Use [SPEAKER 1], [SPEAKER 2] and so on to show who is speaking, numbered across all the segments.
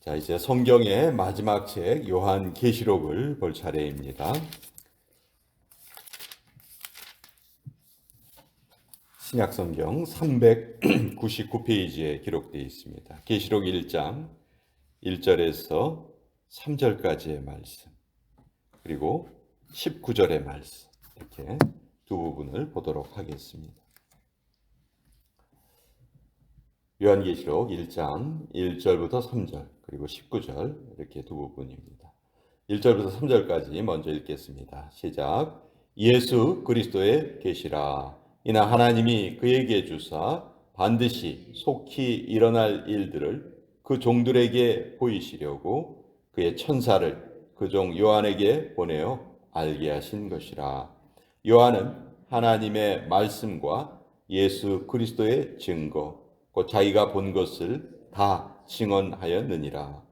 [SPEAKER 1] 자, 이제 성경의 마지막 책 요한계시록을 볼 차례입니다. 신약성경 399페이지에 기록되어 있습니다. 계시록 1장 1절에서 3절까지의 말씀, 그리고 19절의 말씀, 이렇게 두 부분을 보도록 하겠습니다. 요한계시록 1장 1절부터 3절 그리고 19절 이렇게 두 부분입니다. 1절부터 3절까지 먼저 읽겠습니다. 시작. 예수 그리스도의 계시라. 이나 하나님이 그에게 주사 반드시 속히 일어날 일들을 그 종들에게 보이시려고 그의 천사를 그 종 요한에게 보내어 알게 하신 것이라. 요한은 하나님의 말씀과 예수 그리스도의 증거 곧 자기가 본 것을 다 증언하였느니라.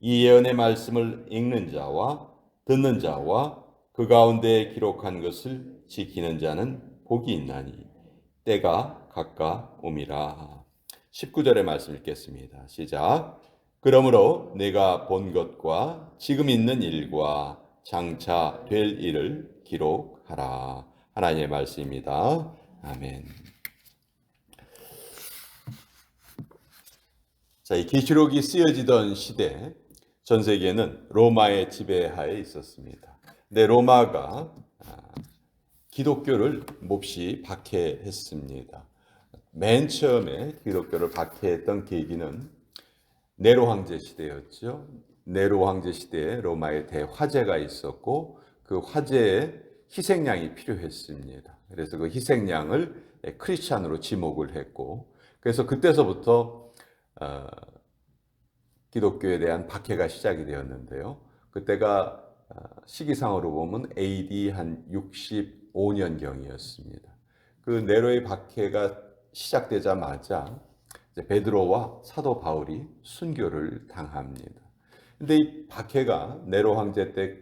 [SPEAKER 1] 이 예언의 말씀을 읽는 자와 듣는 자와 그 가운데 기록한 것을 지키는 자는 복이 있나니 때가 가까움이라. 19절의 말씀 읽겠습니다. 시작. 그러므로 내가 본 것과 지금 있는 일과 장차 될 일을 기록하라. 하나님의 말씀입니다. 아멘. 자, 이 계시록이 쓰여지던 시대, 전 세계는 로마의 지배하에 있었습니다. 근데 로마가 기독교를 몹시 박해했습니다. 맨 처음에 기독교를 박해했던 계기는 네로 황제 시대였죠. 네로 황제 시대에 로마에 대화재가 있었고 그 화재에 희생양이 필요했습니다. 그래서 그 희생양을 크리스찬으로 지목을 했고, 그래서 그때서부터 기독교에 대한 박해가 시작이 되었는데요. 그때가 시기상으로 보면 AD 한 65년경이었습니다. 그 네로의 박해가 시작되자마자 이제 베드로와 사도 바울이 순교를 당합니다. 근데 이 박해가 네로 황제 때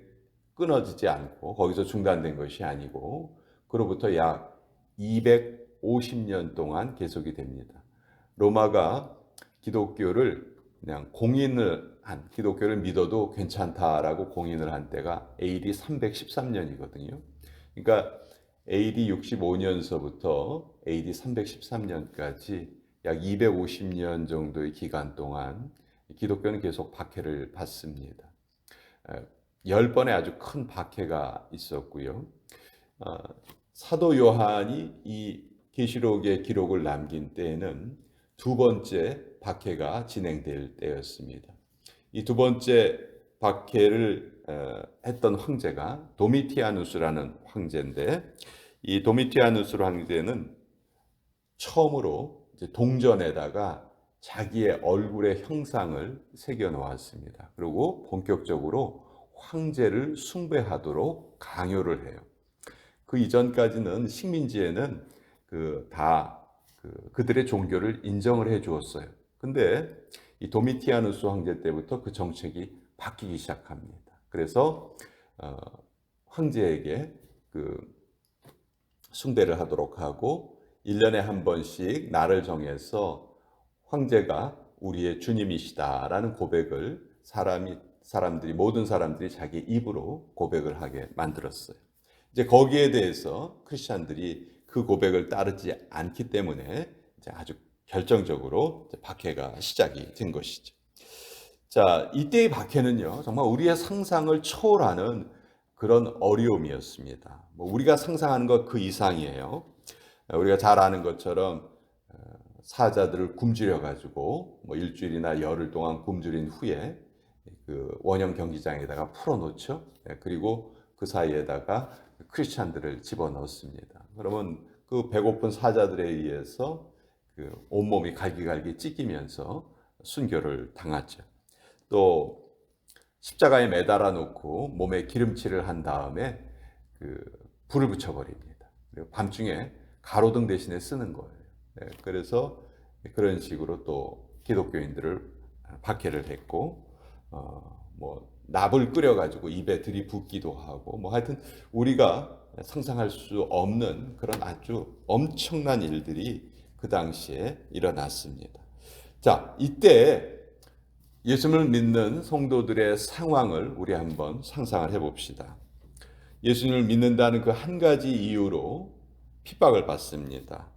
[SPEAKER 1] 끊어지지 않고 거기서 중단된 것이 아니고 그로부터 약 250년 동안 계속이 됩니다. 로마가 기독교를 그냥 공인을 한, 기독교를 믿어도 괜찮다라고 공인을 한 때가 AD 313년이거든요. 그러니까 AD 65년서부터 AD 313년까지 약 250년 정도의 기간 동안 기독교는 계속 박해를 받습니다. 10번의 아주 큰 박해가 있었고요. 사도 요한이 이 계시록의 기록을 남긴 때에는 두 번째 박해가 진행될 때였습니다. 이 두 번째 박해를 했던 황제가 도미티아누스라는 황제인데, 이 도미티아누스 황제는 처음으로 이제 동전에다가 자기의 얼굴의 형상을 새겨 놓았습니다. 그리고 본격적으로 황제를 숭배하도록 강요를 해요. 그 이전까지는 식민지에는 그들의 종교를 인정을 해 주었어요. 근데 이 도미티아누스 황제 때부터 그 정책이 바뀌기 시작합니다. 그래서 황제에게 그 숭배를 하도록 하고 1년에 한 번씩 날을 정해서 황제가 우리의 주님이시다라는 고백을 모든 사람들이 자기 입으로 고백을 하게 만들었어요. 이제 거기에 대해서 크리스천들이 그 고백을 따르지 않기 때문에 이제 아주 결정적으로 박해가 시작이 된 것이죠. 자, 이때의 박해는요, 정말 우리의 상상을 초월하는 그런 어려움이었습니다. 우리가 상상하는 것 그 이상이에요. 우리가 잘 아는 것처럼 사자들을 굶주려 가지고 일주일이나 열흘 동안 굶주린 후에 그 원형 경기장에다가 풀어놓죠. 그리고 그 사이에다가 크리스찬들을 집어넣습니다. 그러면 그 배고픈 사자들에 의해서 그 온몸이 갈기갈기 찢기면서 순교를 당하죠. 또 십자가에 매달아 놓고 몸에 기름칠을 한 다음에 그 불을 붙여버립니다. 그리고 밤중에 가로등 대신에 쓰는 거예요. 그래서 그런 식으로 또 기독교인들을 박해를 했고, 납을 끓여가지고 입에 들이붓기도 하고, 하여튼 우리가 상상할 수 없는 그런 아주 엄청난 일들이 그 당시에 일어났습니다. 자, 이때 예수님을 믿는 성도들의 상황을 우리 한번 상상을 해봅시다. 예수님을 믿는다는 그 한 가지 이유로 핍박을 받습니다.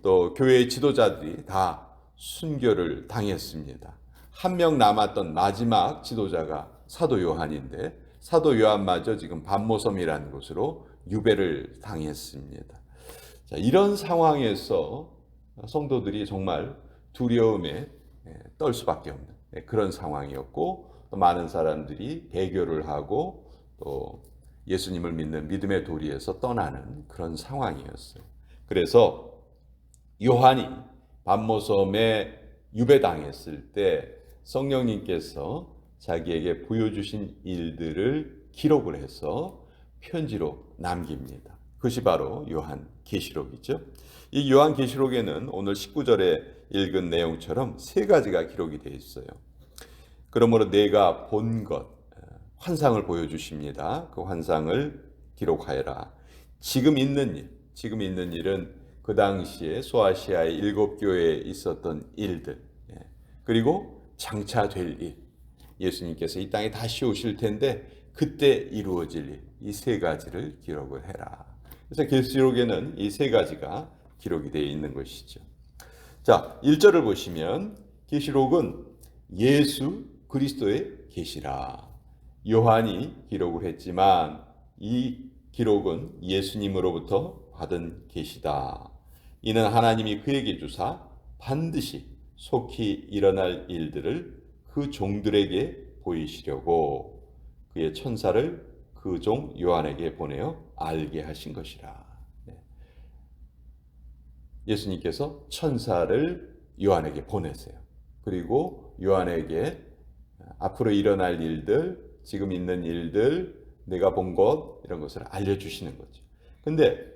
[SPEAKER 1] 또 교회의 지도자들이 다 순교를 당했습니다. 한 명 남았던 마지막 지도자가 사도 요한인데 사도 요한마저 지금 반모섬이라는 곳으로 유배를 당했습니다. 자, 이런 상황에서 성도들이 정말 두려움에 떨 수밖에 없는 그런 상황이었고, 또 많은 사람들이 배교를 하고 또 예수님을 믿는 믿음의 도리에서 떠나는 그런 상황이었어요. 그래서 요한이 반모섬에 유배당했을 때 성령님께서 자기에게 보여주신 일들을 기록을 해서 편지로 남깁니다. 그것이 바로 요한계시록이죠. 이 요한계시록에는 오늘 19절에 읽은 내용처럼 세 가지가 기록이 되어 있어요. 그러므로 내가 본 것, 환상을 보여주십니다. 그 환상을 기록하여라. 지금 있는 일은 그 당시에 소아시아의 7교회에 있었던 일들, 그리고 장차 될 일, 예수님께서 이 땅에 다시 오실 텐데 그때 이루어질 일, 이 세 가지를 기록을 해라. 그래서 계시록에는 이 세 가지가 기록이 되어 있는 것이죠. 자, 1절을 보시면 계시록은 예수 그리스도의 계시라. 요한이 기록을 했지만 이 기록은 예수님으로부터 받은 계시다. 이는 하나님이 그에게 주사 반드시 속히 일어날 일들을 그 종들에게 보이시려고 그의 천사를 그 종 요한에게 보내어 알게 하신 것이라. 예수님께서 천사를 요한에게 보내세요. 그리고 요한에게 앞으로 일어날 일들, 지금 있는 일들, 내가 본 것, 이런 것을 알려주시는 거죠. 근데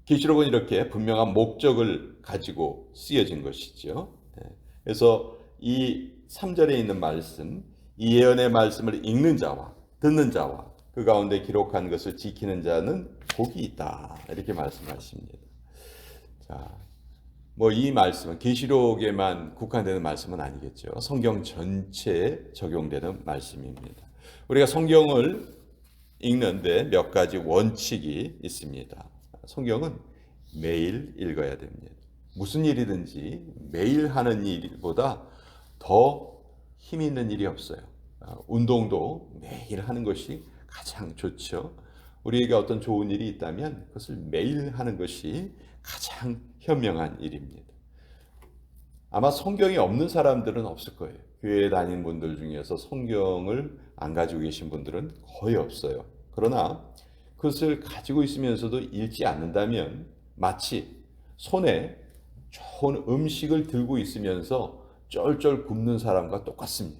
[SPEAKER 1] 계시록은 이렇게 분명한 목적을 가지고 쓰여진 것이죠. 그래서 이 3절에 있는 말씀, 이 예언의 말씀을 읽는 자와 듣는 자와 그 가운데 기록한 것을 지키는 자는 복이 있다. 이렇게 말씀하십니다. 자, 뭐 이 말씀은 계시록에만 국한되는 말씀은 아니겠죠. 성경 전체에 적용되는 말씀입니다. 우리가 성경을 읽는데 몇 가지 원칙이 있습니다. 성경은 매일 읽어야 됩니다. 무슨 일이든지 매일 하는 일보다 더 힘 있는 일이 없어요. 운동도 매일 하는 것이 가장 좋죠. 우리에게 어떤 좋은 일이 있다면 그것을 매일 하는 것이 가장 현명한 일입니다. 아마 성경이 없는 사람들은 없을 거예요. 교회에 다니는 분들 중에서 성경을 안 가지고 계신 분들은 거의 없어요. 그러나 그것을 가지고 있으면서도 읽지 않는다면 마치 손에 좋은 음식을 들고 있으면서 쩔쩔 굶는 사람과 똑같습니다.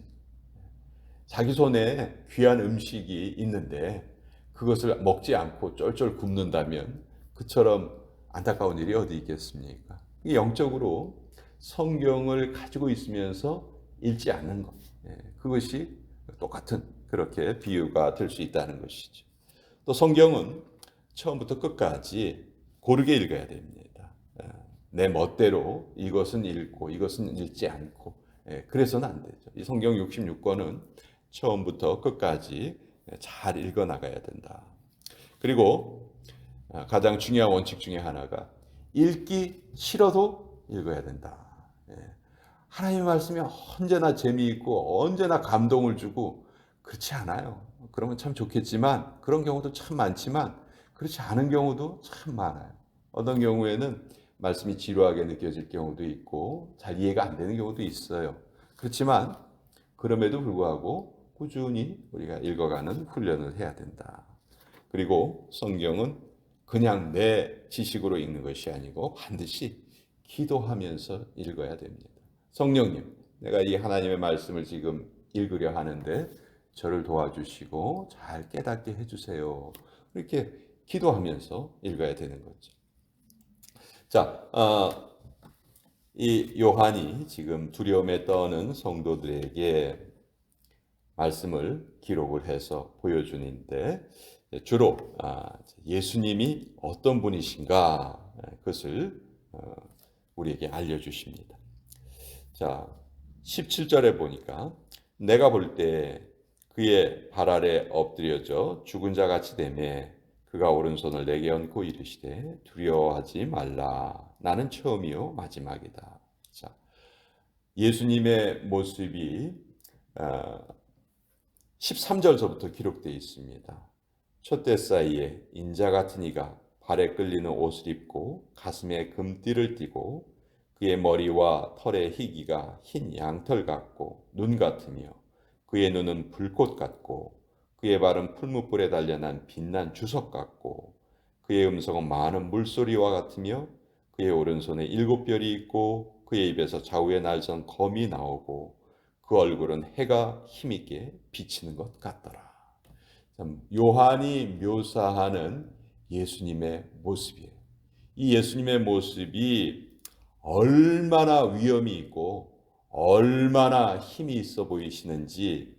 [SPEAKER 1] 자기 손에 귀한 음식이 있는데 그것을 먹지 않고 쩔쩔 굶는다면 그처럼 안타까운 일이 어디 있겠습니까? 영적으로 성경을 가지고 있으면서 읽지 않는 것, 그것이 똑같은 그렇게 비유가 될 수 있다는 것이죠. 또 성경은 처음부터 끝까지 고르게 읽어야 됩니다. 내 멋대로 이것은 읽고 이것은 읽지 않고 그래서는 안 되죠. 이 성경 66권은 처음부터 끝까지 잘 읽어 나가야 된다. 그리고 가장 중요한 원칙 중에 하나가 읽기 싫어도 읽어야 된다. 하나님의 말씀이 언제나 재미있고 언제나 감동을 주고 그렇지 않아요. 그러면 참 좋겠지만 그런 경우도 참 많지만 그렇지 않은 경우도 참 많아요. 어떤 경우에는 말씀이 지루하게 느껴질 경우도 있고 잘 이해가 안 되는 경우도 있어요. 그렇지만 그럼에도 불구하고 꾸준히 우리가 읽어가는 훈련을 해야 된다. 그리고 성경은 그냥 내 지식으로 읽는 것이 아니고 반드시 기도하면서 읽어야 됩니다. 성령님, 내가 이 하나님의 말씀을 지금 읽으려 하는데 저를 도와주시고 잘 깨닫게 해주세요. 이렇게 기도하면서 읽어야 되는 거죠. 자, 이 요한이 지금 두려움에 떠는 성도들에게 말씀을 기록을 해서 보여주는데 주로 예수님이 어떤 분이신가 그것을 우리에게 알려주십니다. 자, 17절에 보니까 내가 볼 때 그의 발 아래 엎드려져 죽은 자 같이 되매 그가 오른손을 내게 얹고 이르시되 두려워하지 말라. 나는 처음이요 마지막이다. 자, 예수님의 모습이 13절서부터 기록되어 있습니다. 촛대 사이에 인자 같은 이가 발에 끌리는 옷을 입고 가슴에 금띠를 띠고 그의 머리와 털의 희기가 흰 양털 같고 눈 같으며 그의 눈은 불꽃 같고 그의 발은 풀무불에 단련한 빛난 주석 같고 그의 음성은 많은 물소리와 같으며 그의 오른손에 7별이 있고 그의 입에서 좌우에 날선 검이 나오고 그 얼굴은 해가 힘있게 비치는 것 같더라. 요한이 묘사하는 예수님의 모습이에요. 이 예수님의 모습이 얼마나 위엄이 있고 얼마나 힘이 있어 보이시는지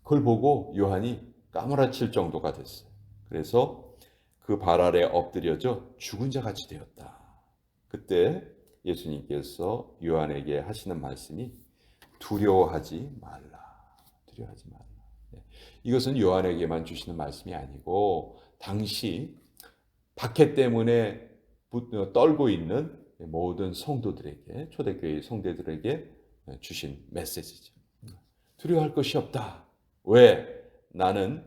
[SPEAKER 1] 그걸 보고 요한이 까무라칠 정도가 됐어요. 그래서 그 발 아래 엎드려져 죽은 자 같이 되었다. 그때 예수님께서 요한에게 하시는 말씀이 두려워하지 말라. 두려워하지 말라. 이것은 요한에게만 주시는 말씀이 아니고 당시 박해 때문에 떨고 있는 모든 성도들에게, 초대교회 성도들에게 주신 메시지죠. 두려워할 것이 없다. 왜? 나는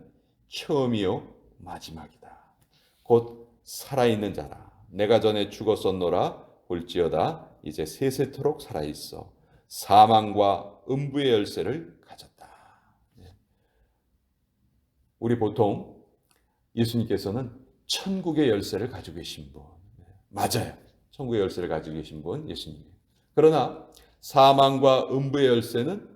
[SPEAKER 1] 처음이요 마지막이다. 곧 살아있는 자라. 내가 전에 죽었었노라 볼지어다 이제 세세토록 살아있어 사망과 음부의 열쇠를 가졌다. 우리 보통 예수님께서는 천국의 열쇠를 가지고 계신 분, 맞아요. 천국의 열쇠를 가지고 계신 분 예수님이에요. 그러나 사망과 음부의 열쇠는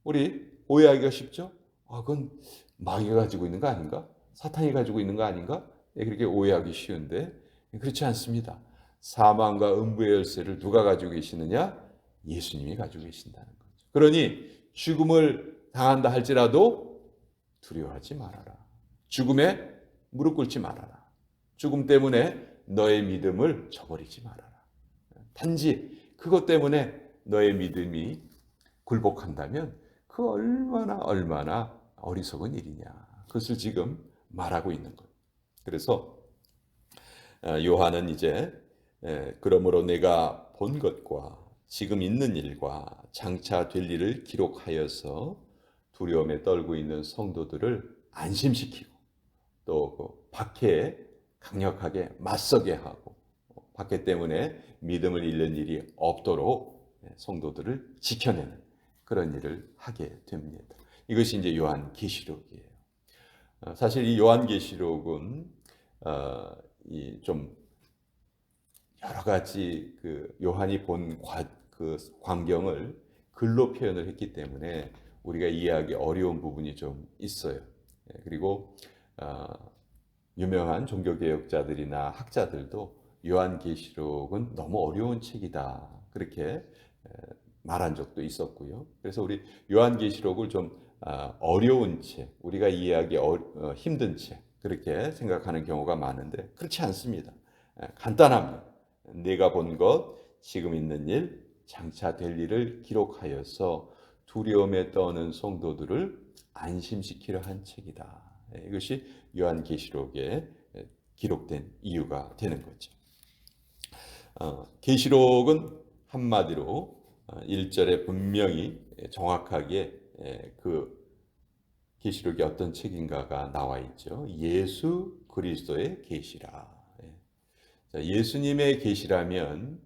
[SPEAKER 1] 우리 오해하기가 쉽죠. 그건 마귀가 가지고 있는 거 아닌가? 사탄이 가지고 있는 거 아닌가? 그렇게 오해하기 쉬운데 그렇지 않습니다. 사망과 음부의 열쇠를 누가 가지고 계시느냐? 예수님이 가지고 계신다는 거죠. 그러니 죽음을 당한다 할지라도 두려워하지 말아라. 죽음에 무릎 꿇지 말아라. 죽음 때문에 너의 믿음을 저버리지 말아라. 단지 그것 때문에 너의 믿음이 굴복한다면 그 얼마나 어리석은 일이냐. 그것을 지금 말하고 있는 거예요. 그래서 요한은 이제 그러므로 내가 본 것과 지금 있는 일과 장차 될 일을 기록하여서 두려움에 떨고 있는 성도들을 안심시키고 또 그 박해에 강력하게 맞서게 하고 박해 때문에 믿음을 잃는 일이 없도록 성도들을 지켜내는 그런 일을 하게 됩니다. 이것이 이제 요한계시록이에요. 사실 이 요한계시록은 좀 여러 가지 그 요한이 본 그 광경을 글로 표현을 했기 때문에 우리가 이해하기 어려운 부분이 좀 있어요. 그리고 유명한 종교개혁자들이나 학자들도 요한계시록은 너무 어려운 책이다 그렇게 말한 적도 있었고요. 그래서 우리 요한계시록을 좀 어려운 책, 우리가 이해하기 힘든 책 그렇게 생각하는 경우가 많은데 그렇지 않습니다. 간단합니다. 내가 본 것, 지금 있는 일, 장차 될 일을 기록하여서 두려움에 떠는 성도들을 안심시키려 한 책이다. 이것이 요한계시록에 기록된 이유가 되는 거죠. 계시록은 한마디로 1절에 분명히 정확하게 그 계시록이 어떤 책인가가 나와 있죠. 예수 그리스도의 계시라. 예수님의 계시라면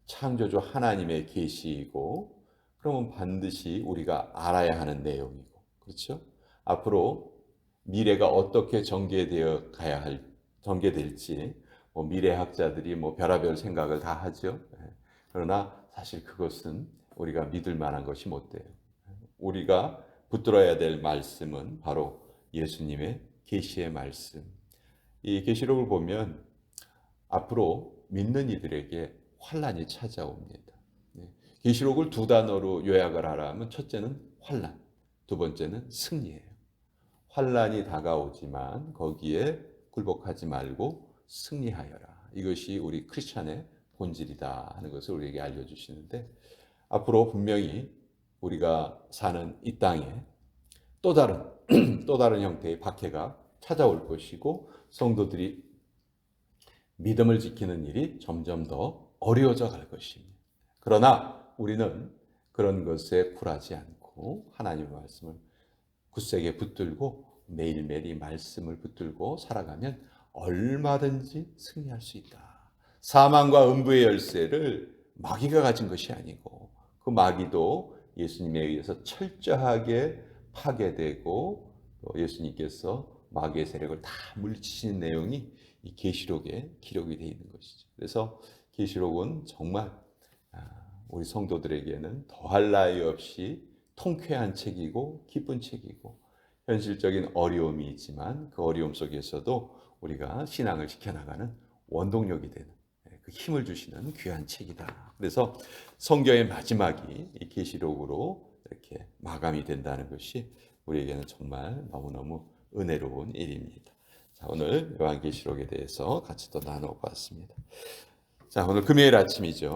[SPEAKER 1] 창조주 하나님의 계시이고 그러면 반드시 우리가 알아야 하는 내용이고 그렇죠? 앞으로 미래가 어떻게 전개될지 미래학자들이 별의별 생각을 다 하죠. 그러나 사실 그것은 우리가 믿을 만한 것이 못 돼요. 우리가 붙들어야 될 말씀은 바로 예수님의 계시의 말씀. 이 계시록을 보면 앞으로 믿는 이들에게 환란이 찾아옵니다. 계시록을 두 단어로 요약을 하라면 첫째는 환란, 두 번째는 승리예요. 환란이 다가오지만 거기에 굴복하지 말고 승리하여라. 이것이 우리 크리스찬의 본질이다 하는 것을 우리에게 알려주시는데 앞으로 분명히 우리가 사는 이 땅에 또 다른 또 다른 형태의 박해가 찾아올 것이고 성도들이 믿음을 지키는 일이 점점 더 어려워져 갈 것입니다. 그러나 우리는 그런 것에 굴하지 않고 하나님의 말씀을 굳세게 붙들고 매일매일 이 말씀을 붙들고 살아가면 얼마든지 승리할 수 있다. 사망과 음부의 열쇠를 마귀가 가진 것이 아니고 그 마귀도 예수님에 의해서 철저하게 파괴되고 예수님께서 마귀의 세력을 다 물리치시는 내용이 이 계시록에 기록이 되어 있는 것이죠. 그래서 계시록은 정말 우리 성도들에게는 더할 나위 없이 통쾌한 책이고 기쁜 책이고 현실적인 어려움이 있지만 그 어려움 속에서도 우리가 신앙을 지켜나가는 원동력이 되는 그 힘을 주시는 귀한 책이다. 그래서 성경의 마지막이 이 계시록으로 이렇게 마감이 된다는 것이 우리에게는 정말 너무너무 은혜로운 일입니다. 자, 오늘 요한계시록에 대해서 같이 또 나눠봤습니다. 자, 오늘 금요일 아침이죠.